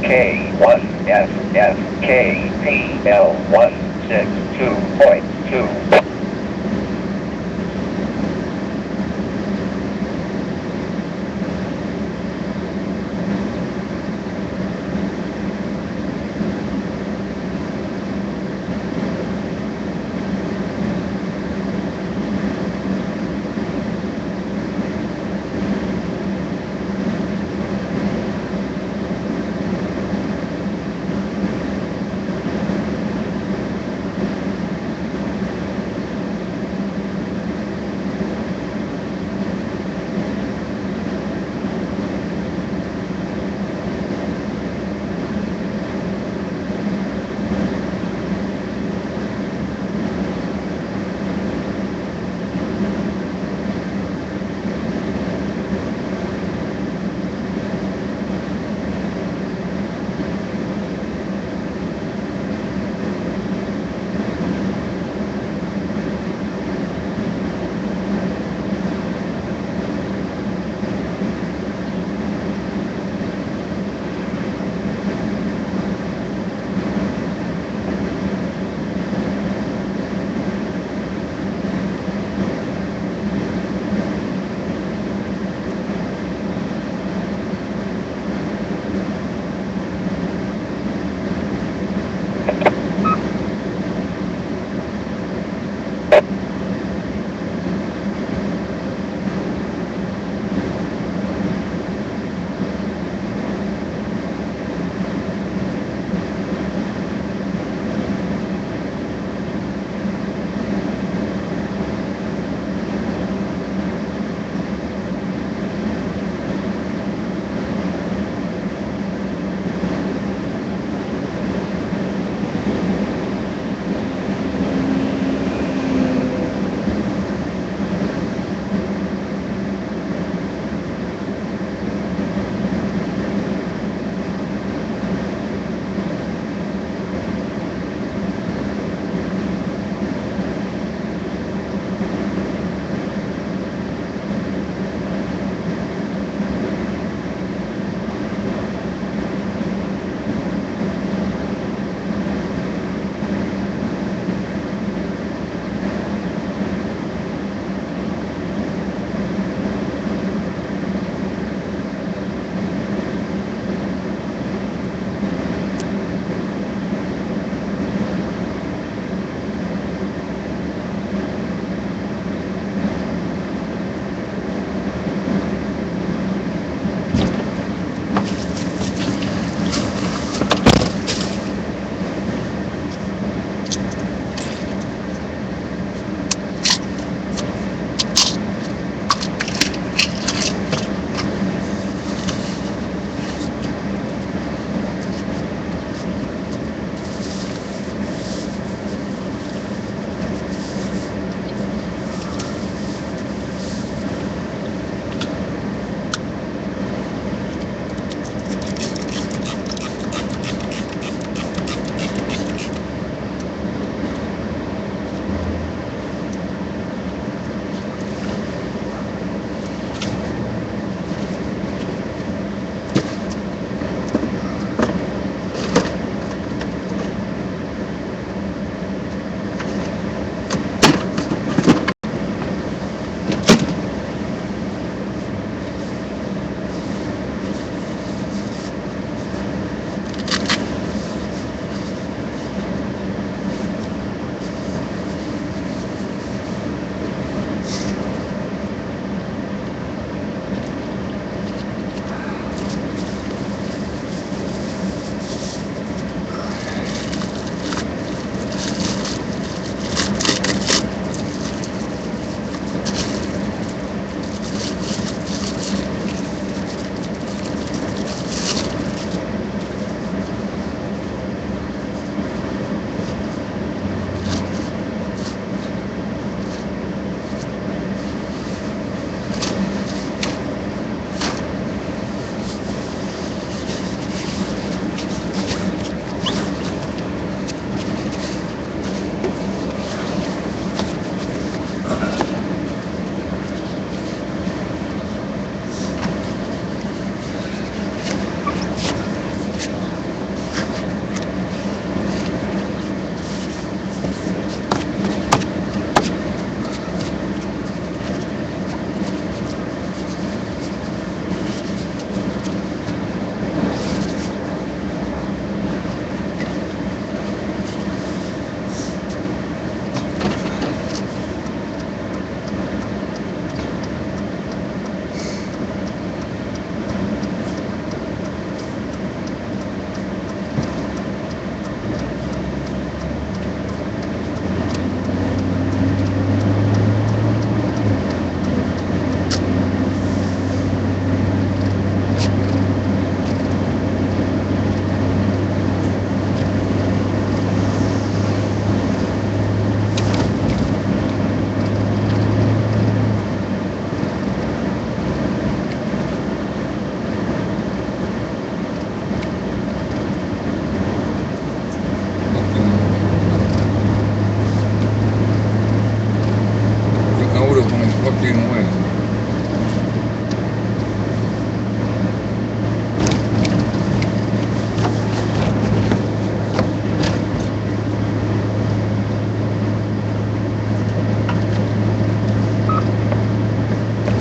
K1SSKPL162.2.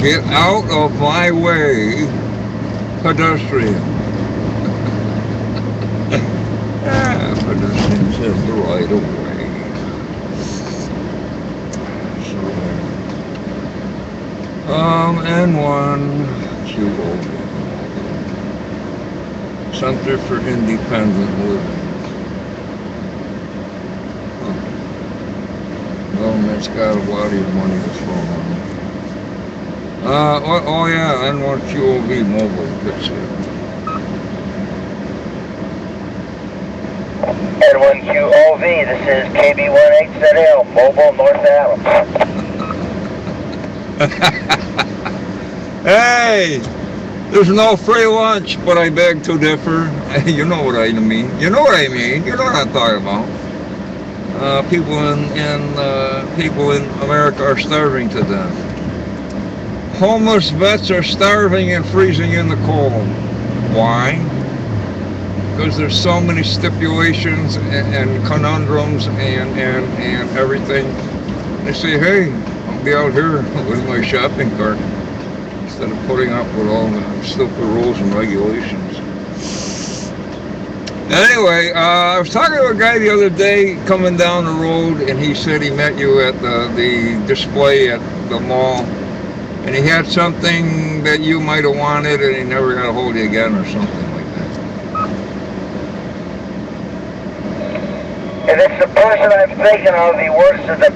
Get out of my way, pedestrian. Pedestrians have the right of way. So, N1, QOV. Center for Independent Living. Huh. Well, that's got a lot of your money that's thrown on it. Oh yeah, N1 QOV mobile. That's it. N1QOV, this is KB18ZL, Mobile, North Adams. Hey, there's no free lunch, but I beg to differ. You know what I mean. You know what I mean. You know what I'm talking about. People in America are starving to death. Homeless vets are starving and freezing in the cold. Why? Because there's so many stipulations and conundrums and everything. They say, hey, I'll be out here with my shopping cart instead of putting up with all the stupid rules and regulations. Anyway, I was talking to a guy the other day coming down the road, and he said he met you at the display at the mall, and he had something that you might have wanted, and he never got a hold of you again or something. And it's the person I'm thinking of. He works at the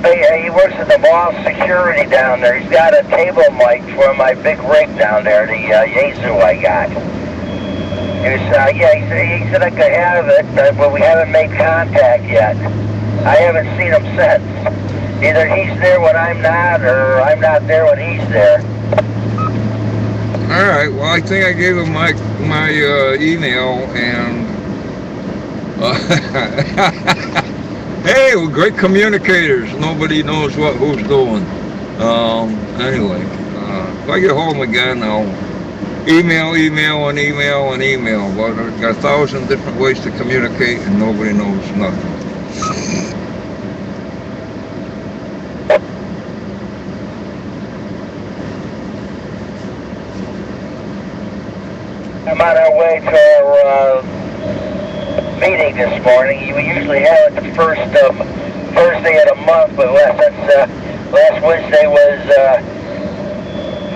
mall security down there. He's got a table mic for my big rig down there, the Yaesu I got. He said I could have it, but we haven't made contact yet. I haven't seen him since. Either he's there when I'm not, or I'm not there when he's there. All right. Well, I think I gave him my email and. Hey, we're great communicators. Nobody knows who's doing. Anyway, if I get home again, I'll email. But I've got 1,000 different ways to communicate, and nobody knows nothing. I'm on our way to our meeting this morning. We usually have it the first Thursday of the month, but last Wednesday was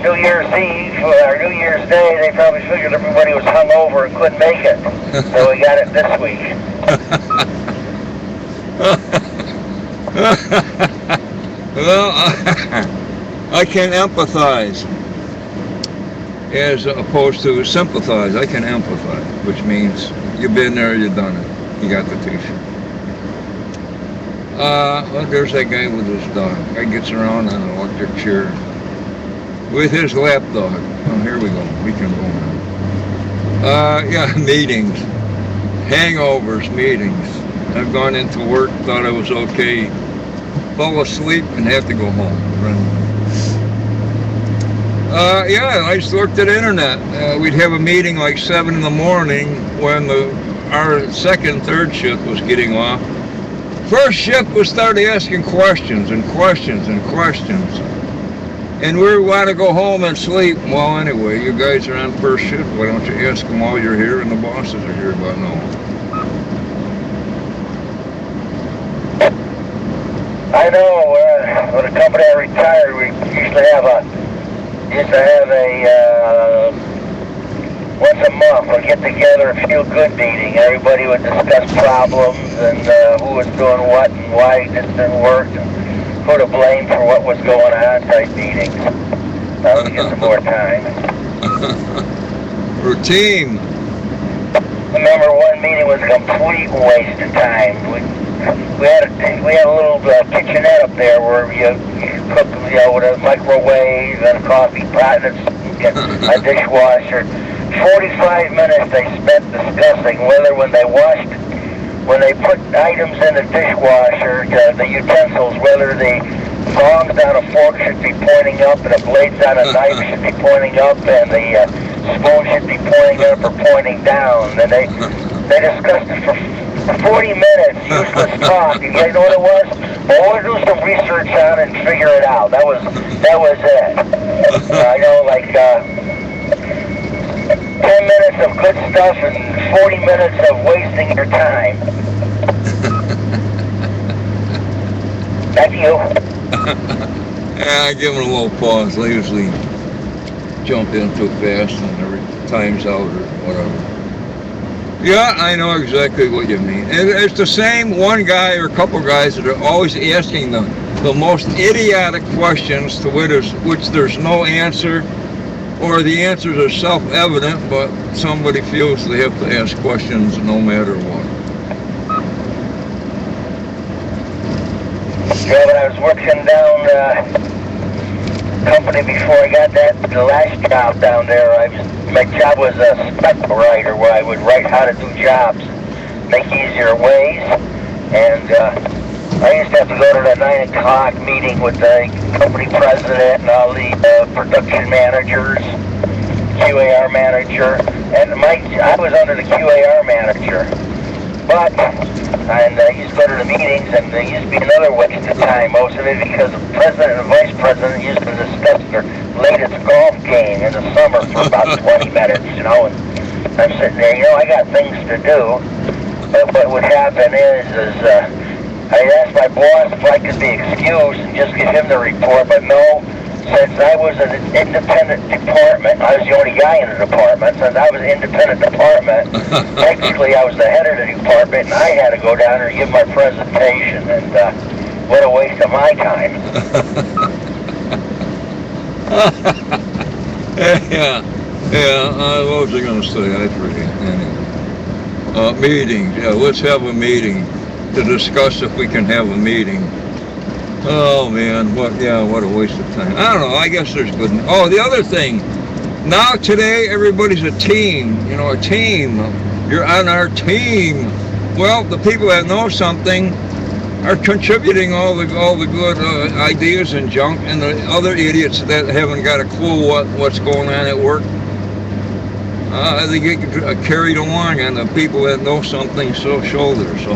New Year's Eve or New Year's Day. They probably figured everybody was hungover and couldn't make it, so we got it this week. Well, I can empathize as opposed to sympathize. I can empathize, which means you've been there, you've done it. You got the t-shirt. Well, there's that guy with his dog. Guy gets around on an electric chair with his lap dog. Oh, here we go. We can go now. Yeah, meetings. Hangovers, meetings. I've gone into work, thought I was okay, fall asleep, and have to go home. Yeah, I just looked at the internet. We'd have a meeting like 7 in the morning when our third shift was getting off. First shift would start asking questions. And we want to go home and sleep. Well, anyway, you guys are on first shift. Why don't you ask them while you're here and the bosses are here? But no. I know. When the company I retired, we used to have a once a month we'd get together a feel good meeting. Everybody would discuss problems and who was doing what and why this didn't work and who to blame for what was going on type meetings. We get some more time. Routine. I remember one meeting was a complete waste of time. We had a little kitchenette up there where you cook, with a microwave and a coffee pot and a dishwasher. 45 minutes they spent discussing whether when they put items in the dishwasher, the utensils, whether the prongs on a fork should be pointing up and the blades on a knife should be pointing up and the spoon should be pointing up or pointing down. And they discussed it for 40 minutes, useless talk. You guys know what it was? Well, we'll do some research on it and figure it out. That was it. I know, like 10 minutes of good stuff and 40 minutes of wasting your time. Thank you. Yeah, I give them a little pause. I usually jump in too fast and every time's out or whatever. Yeah, I know exactly what you mean. And it's the same one guy or a couple guys that are always asking the most idiotic questions to which there's no answer, or the answers are self-evident, but somebody feels they have to ask questions no matter what. Yeah, when I was working down company before I got the last job down there, my job was a spec writer where I would write how to do jobs, make easier ways, and I used to have to go to the 9 o'clock meeting with the company president and all the production managers, QAR manager, and I was under the QAR manager. But, and I used to go to the meetings, and there used to be another waste of time, most of it because the president and vice president used to discuss their latest golf game in the summer for about 20 minutes, and I'm sitting there, I got things to do, but what would happen is I'd ask my boss if I could be excused and just give him the report, but no, since I was an independent department, I was the only guy in the department, since I was an independent department, technically I was the head of the department, and I had to go down there and give my presentation, and what a waste of my time. Yeah, what was I going to say? I forget. Anyway. Meetings. Yeah, let's have a meeting to discuss if we can have a meeting. Oh man, what a waste of time. I don't know, I guess there's good. Oh, the other thing, now today everybody's a team, a team. You're on our team. Well, the people that know something are contributing all the good ideas and junk, and the other idiots that haven't got a clue what's going on at work, they get carried along, and the people that know something shoulder. So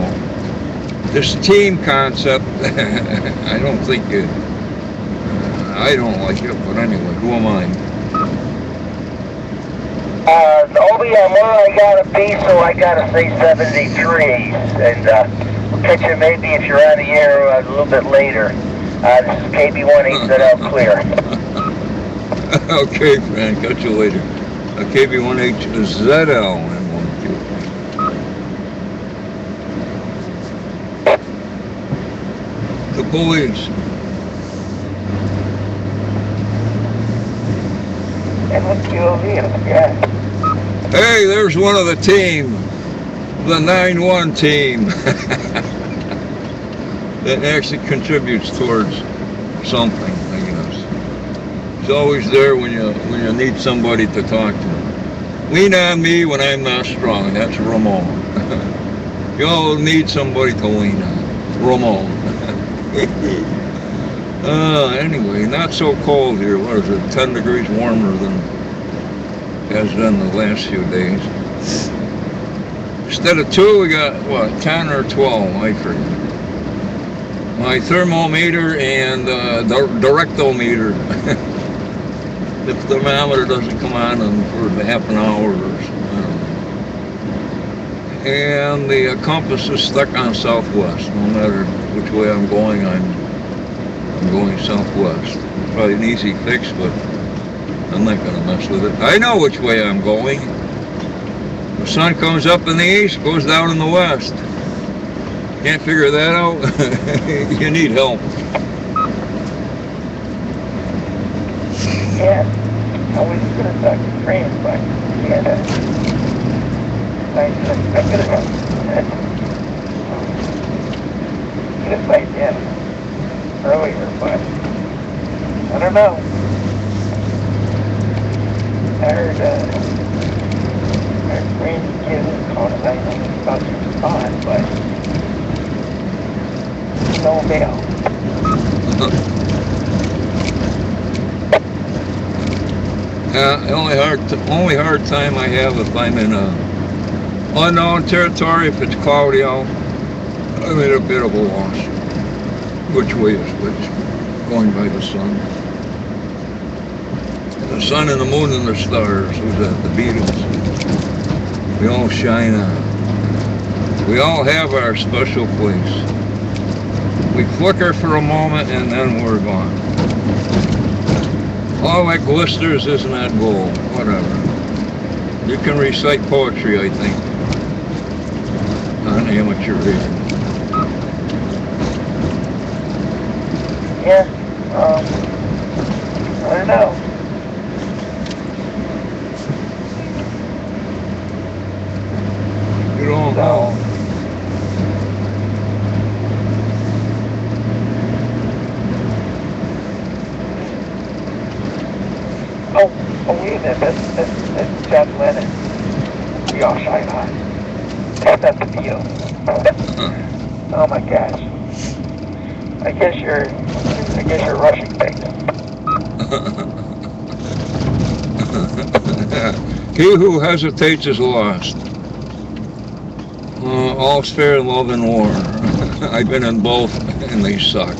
this team concept, I don't think I don't like it, but anyway, who am I? OBMR, I got a B, so I gotta say 73, and we'll catch you maybe if you're on the air a little bit later. This is KB18ZL clear. Okay, friend, catch you later. KB18ZL and 1Q. The police. And with QOV, yeah. Hey, there's one of the team. The 9-1 team. That actually contributes towards something, I guess. It's always there when you need somebody to talk to. Lean on me when I'm not strong. That's Ramon. You'll need somebody to lean on. Ramon. Anyway, not so cold here. What is it? 10 degrees warmer than it has been the last few days. Instead of 2, we got, 10 or 12, I forget. My thermometer and directometer. The thermometer doesn't come on for half an hour or so. And the compass is stuck on southwest. No matter which way I'm going, I'm going southwest. Probably an easy fix, but I'm not going to mess with it. I know which way I'm going. The sun comes up in the east, goes down in the west. Can't figure that out? You need help. Yeah, I was going to talk to friends, but yeah, I could have played him earlier, but I don't know. I heard Randy give a call tonight about your spot, but no bail. The only hard time I have if I'm in a Unknown territory. If it's cloudy out, I'm at a bit of a loss. Which way is which? Going by the sun. The sun and the moon and the stars. Who's that? The Beatles. We all shine on. We all have our special place. We flicker for a moment and then we're gone. All that glisters isn't that gold. Whatever. You can recite poetry, I think, on amateur radio. Yeah. I don't know. You don't know. Oh, wait a minute. That's John Lennon. We all shine on. That's not the Beatles. Oh my gosh. I guess you're rushing things. He who hesitates is lost. All's fair in love and war. I've been in both, and they suck.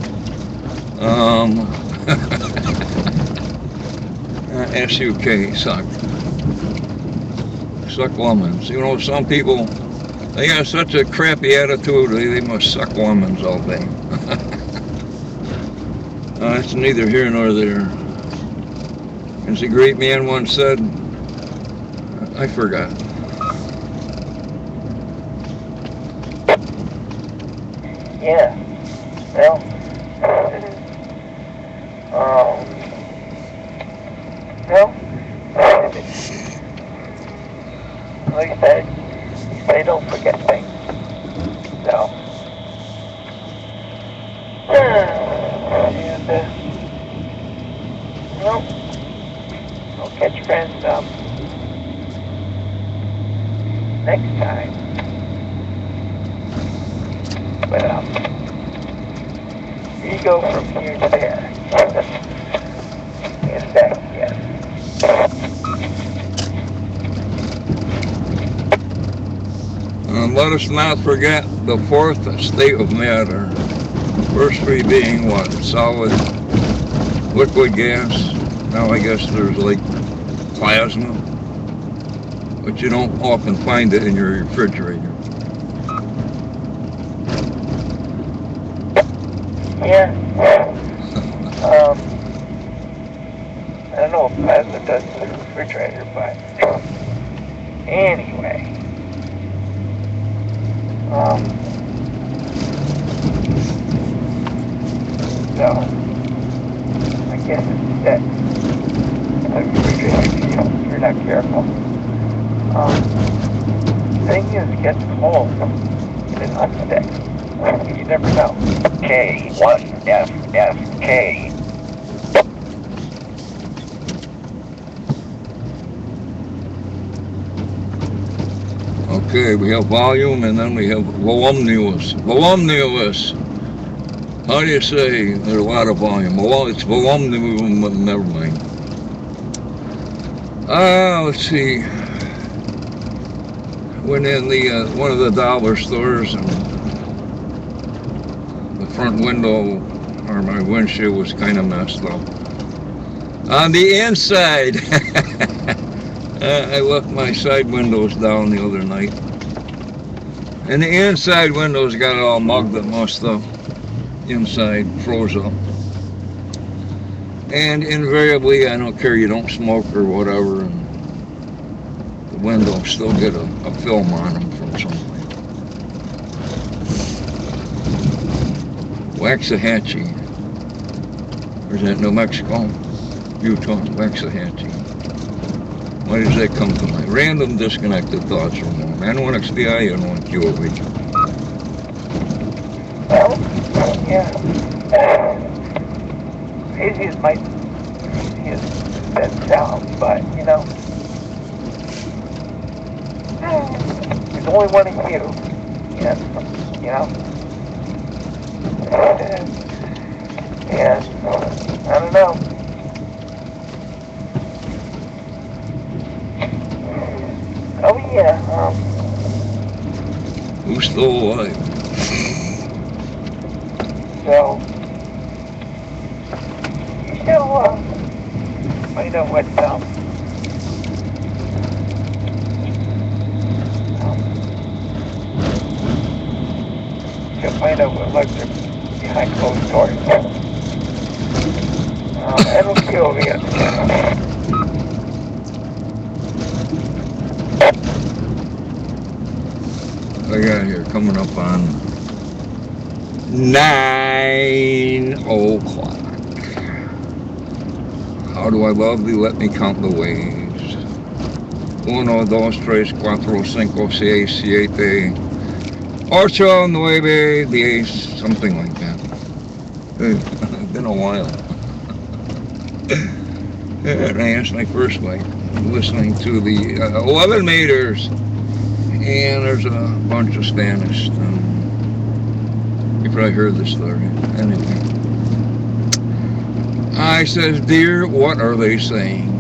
SUK suck. Suck lemons. You know, some people, they have such a crappy attitude, they must suck lemons all day. It's neither here nor there. As a great man once said, I forgot. Yeah. Well, well, like I said, they don't forget things. So, and, well, I'll catch friends, next time. But, you go from here to there. In fact, yes. Let us not forget the fourth state of matter. First three being what? Solid, liquid, gas. Now I guess there's like plasma, but you don't often find it in your refrigerator. Yeah. I don't know what plasma does to the refrigerator, but anyway. So, I guess it's that the refrigerator, if you're not careful. Thing is, it gets cold and it unsticks. You never know. K1FFK. Okay, we have volume and then we have voluminous. Voluminous. How do you say there's a lot of volume? It's voluminous, never mind. Let's see. Went in the one of the dollar stores and the front window or my windshield was kind of messed up. On the inside, I left my side windows down the other night. And the inside windows got all mugged up, most of inside froze up. And invariably, I don't care, you don't smoke or whatever, and the windows still get a film on them from somewhere. Waxahachie. Or is that New Mexico? Utah, Waxahachie. Why does that come to mind? Random disconnected thoughts from one. N1XBI and 1QOV. Well, yeah. Crazy as that sounds, but, you know, there's only one of you. And, you know, and I don't know. Oh yeah, Who's still alive? So, you shall find out what, you'll find out what electric behind closed doors. And we'll kill the I got here coming up on 9 o'clock. How do I love thee? Let me count the ways. 1, 2, 3, 4, 5, 6, 7, 8, 9, something like that. It's been a while. And I asked my first like listening to the 11 meters, and there's a bunch of Spanish. You probably heard the story. Anyway, I says, dear, what are they saying?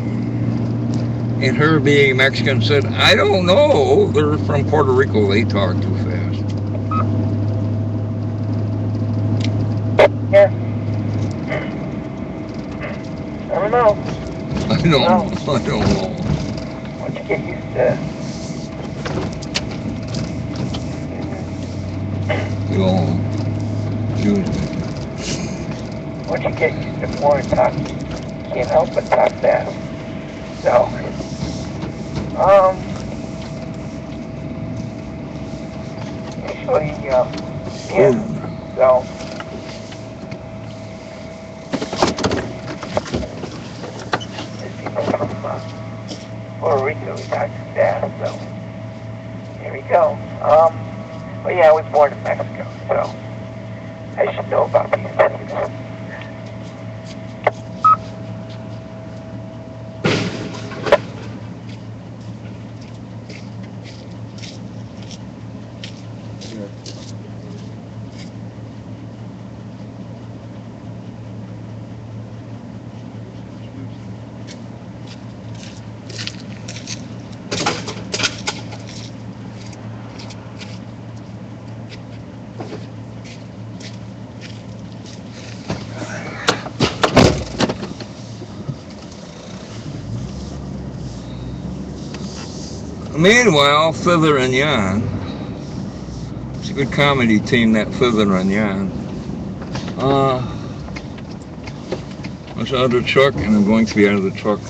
And her being Mexican said, I don't know. They're from Puerto Rico. They talk too fast. Yeah. I don't know. I don't know. Once you get used to once you get used to foreign talk, you can't help but talk fast. So, usually, yeah. So, there's people from Puerto Rico who talk too fast. So, here we go. But yeah, I was born in Mexico, so I should know about these things. Meanwhile, Thither and Yon, it's a good comedy team, that Thither and Yon. I was out of the truck, and I'm going to be out of the truck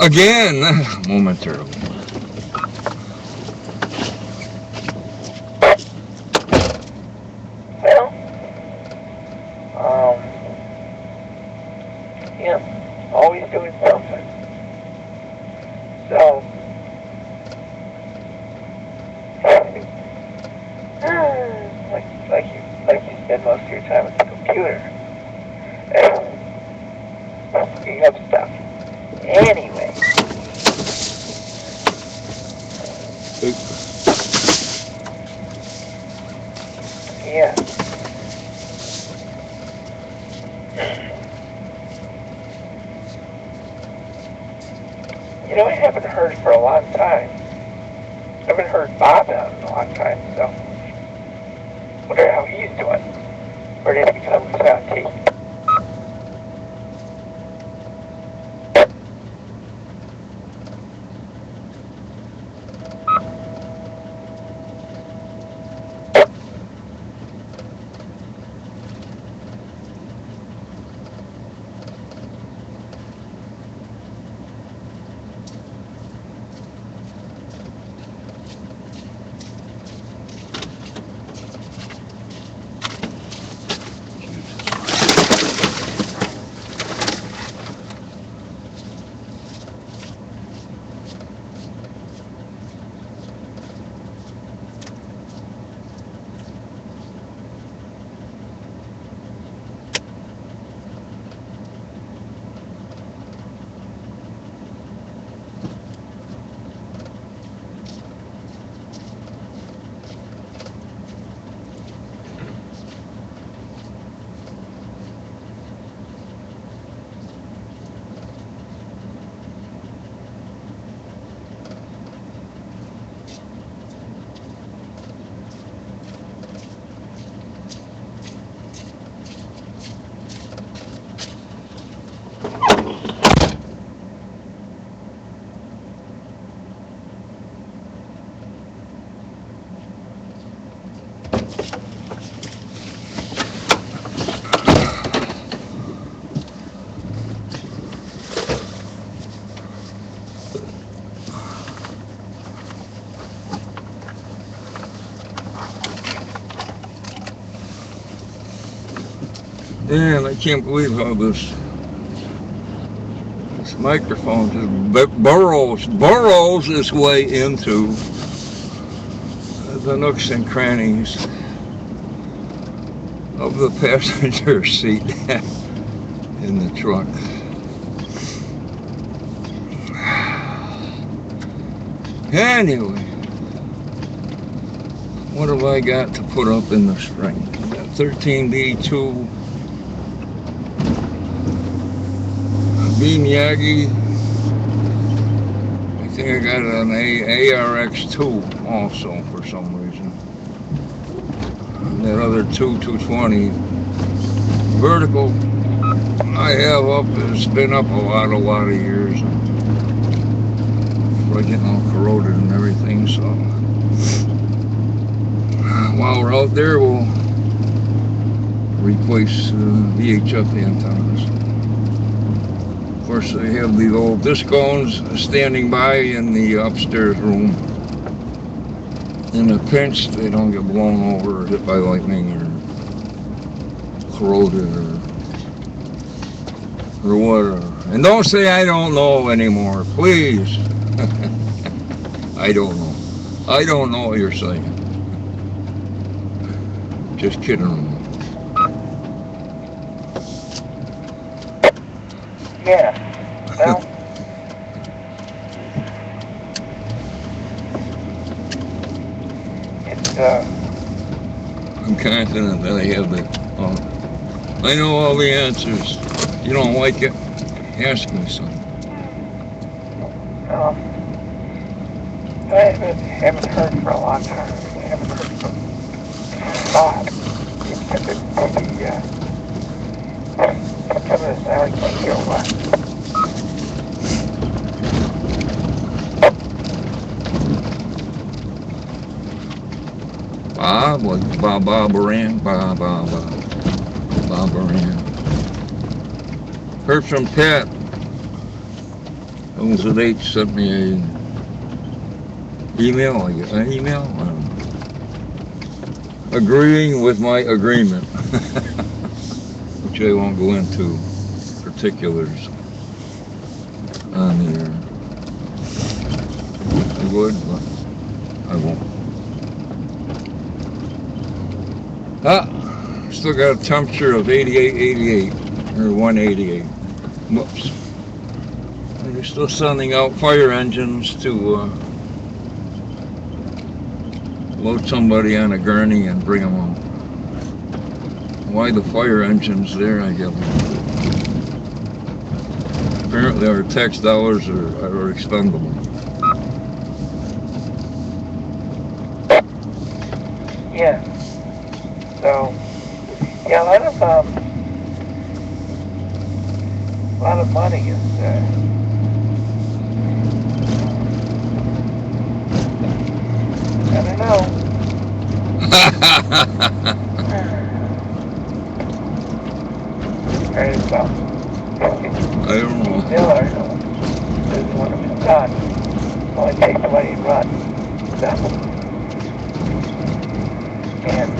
again momentarily. Well, yeah, always doing something. So, like you spend most of your time at the computer, looking up stuff. Anyway, yeah. You know, I haven't heard for a long time. I haven't heard Bob out in a long time, so wonder how he's doing. Or did he become tea? And I can't believe how this microphone just burrows its way into the nooks and crannies of the passenger seat in the truck. Anyway, what have I got to put up in the spring? I got 13B2 B Miyagi. I think I got an ARX2 also for some reason. And that other 220 vertical I have up, it's been up a lot of years. Like getting all corroded and everything, so while we're out there we'll replace VHF antennas. Of course I have the old disc cones standing by in the upstairs room. In a pinch they don't get blown over or hit by lightning or corroded or whatever. And don't say I don't know anymore, please. I don't know. I don't know what you're saying. Just kidding. Yeah. Well. It's I'm confident that I have the. I know all the answers. If you don't like it, ask me something. I haven't heard for a long time. I haven't heard from Bob. It's some of the sound you hear a lot. Bob, like Bob Baran, Bob Baran. Heard from Pat. Owns at H sent me a email, agreeing with my agreement, which I won't go into particulars on the air. I would, but I won't. Still got a temperature of 88 or 188. Whoops. And they're still sending out fire engines to load somebody on a gurney and bring them home. Why the fire engine's there, I get it. Apparently our tax dollars are expendable. Yeah. So, yeah, a lot of money is I don't know. There's I don't know. Miller doesn't want to be done. Only take the money and run. So, and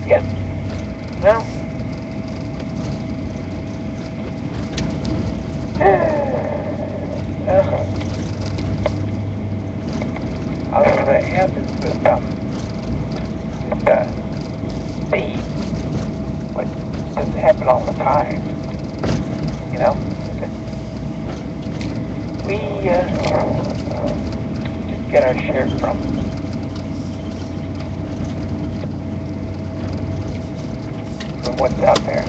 yes. Well, I'll see what happens with speed. But it doesn't happen all the time. You know? We just get our share from what's out there.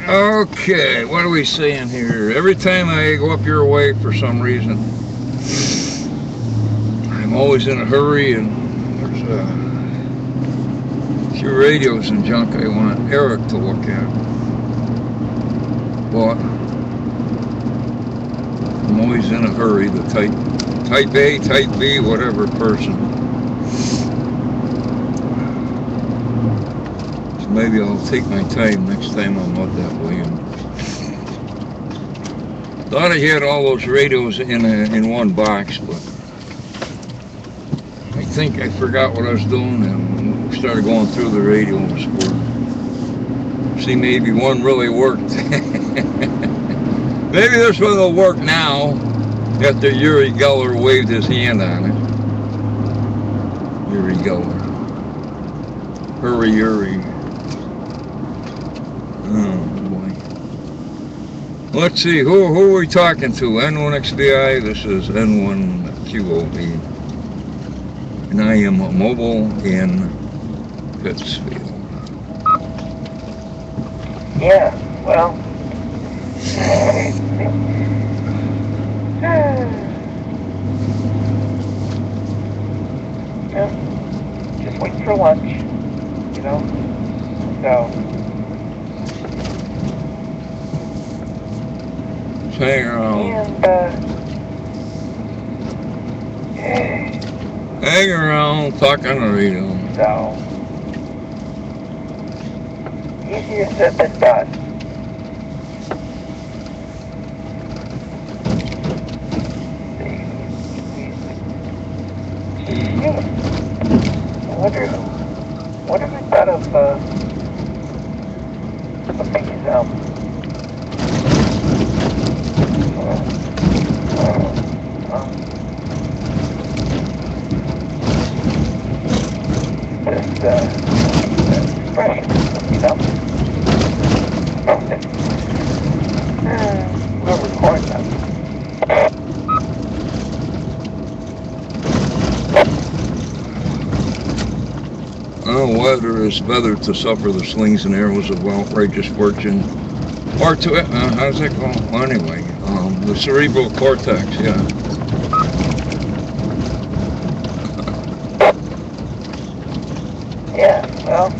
Okay, what are we saying here? Every time I go up your way for some reason, I'm always in a hurry, and there's a few radios and junk I want Eric to look at. But I'm always in a hurry. The type A, type B, whatever person. So maybe I'll take my time next time I'm out that way. And thought I had all those radios in one box, but I think I forgot what I was doing and started going through the radios for see maybe one really worked. Maybe this one will work now after Uri Geller waved his hand on it. Uri Geller. Hurry, Uri. Oh boy. Let's see, who are we talking to? N1XBI, this is N1QOB. And I am mobile in Pittsfield. Yeah, well. Yeah, just waiting for lunch, you know. So. Hang around. And, hang around, talk on the radio. So. Easier said than done. What have we thought of something is this expression, you know? We'll record that. Whether is better to suffer the slings and arrows of outrageous fortune, or to how's that called? Well, anyway, the cerebral cortex, yeah. Yeah, well.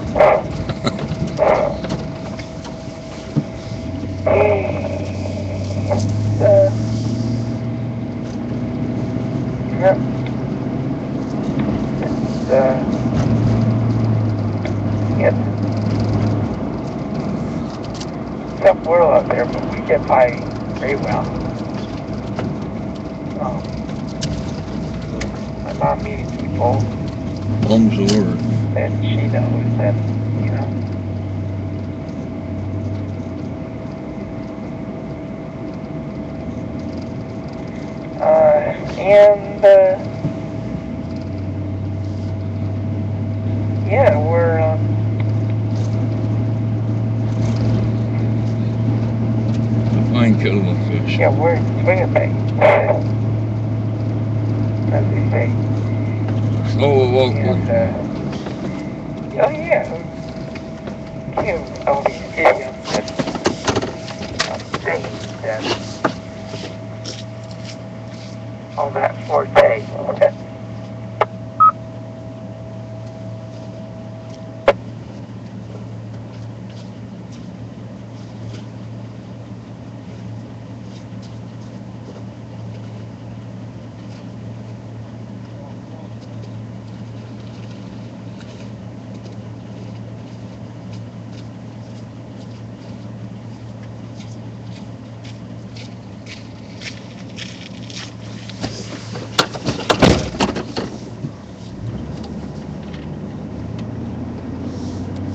Yeah. It's tough world out there, but we get by very well. My mom meeting people. Mom's the word. And she knows that, you know. Yeah, we're, Fine kettle of fish. yeah, we're in Swinger Bay, as they say. Oh, well, And, oh yeah, give all these idioms that I'm saying that on that forte.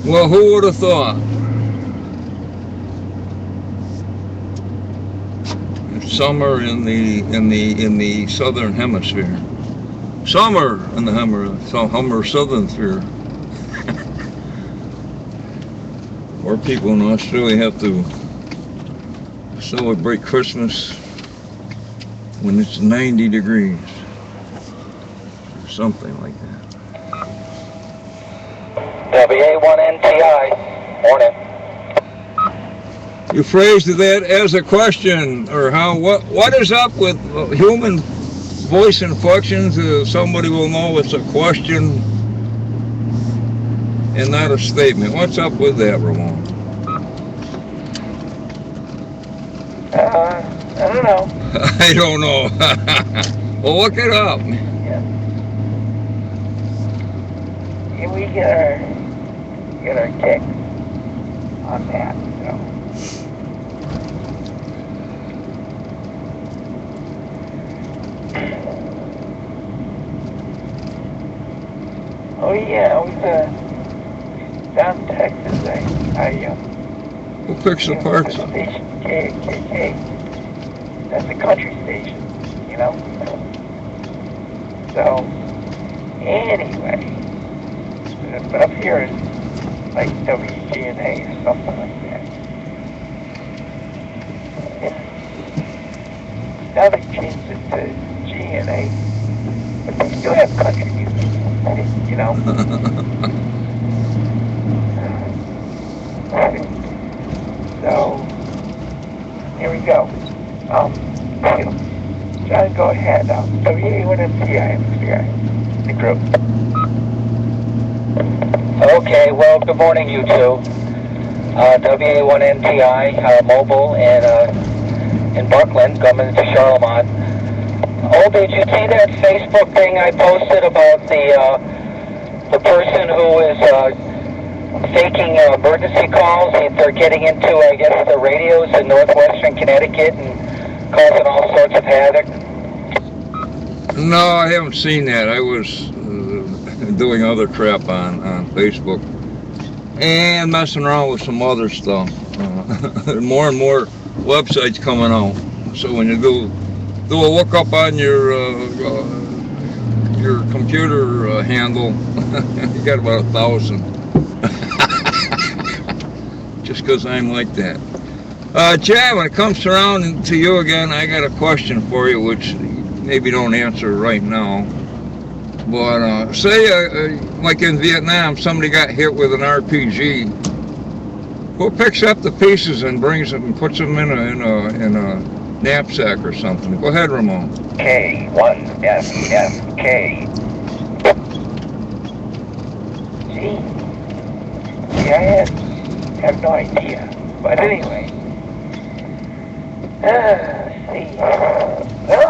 Well, who would have thought? It's summer in the southern hemisphere. Summer in the southern sphere. Or people in Australia have to celebrate Christmas when it's 90 degrees. Or something like that. WA1NTI, morning. You phrased that as a question, or what is up with human voice inflections? Somebody will know it's a question and not a statement. What's up with that, Ramon? I don't know. I don't know. Well, look it up. Yeah. Yeah, we get our kick on that. So. Oh yeah, I was down in Texas. Who picks the came to parts the up? station KKK. That's a country station, you know. So anyway, but up here it's like WGNA or something like that. And now they changed it to GNA, but they still have country music, you know. So here we go. John, go ahead. WA1MTI, the group. Okay, well, good morning, you two. WA1NTI, mobile, and in Buckland, coming to Charlemont. Oh, did you see that Facebook thing I posted about the person who is faking emergency calls? They're getting into, I guess, the radios in northwestern Connecticut and causing all sorts of havoc. No, I haven't seen that. I was doing other crap on Facebook and messing around with some other stuff. More and more websites coming out. So when you do a lookup on your computer handle, you got about 1,000. Just because I'm like that. Chad, when it comes around to you again, I got a question for you, which maybe don't answer right now. But say, like in Vietnam, somebody got hit with an RPG. Who picks up the pieces and brings them and puts them in a knapsack or something? Go ahead, Ramon. K1FFK. See, I have no idea. But anyway, let's see. Well,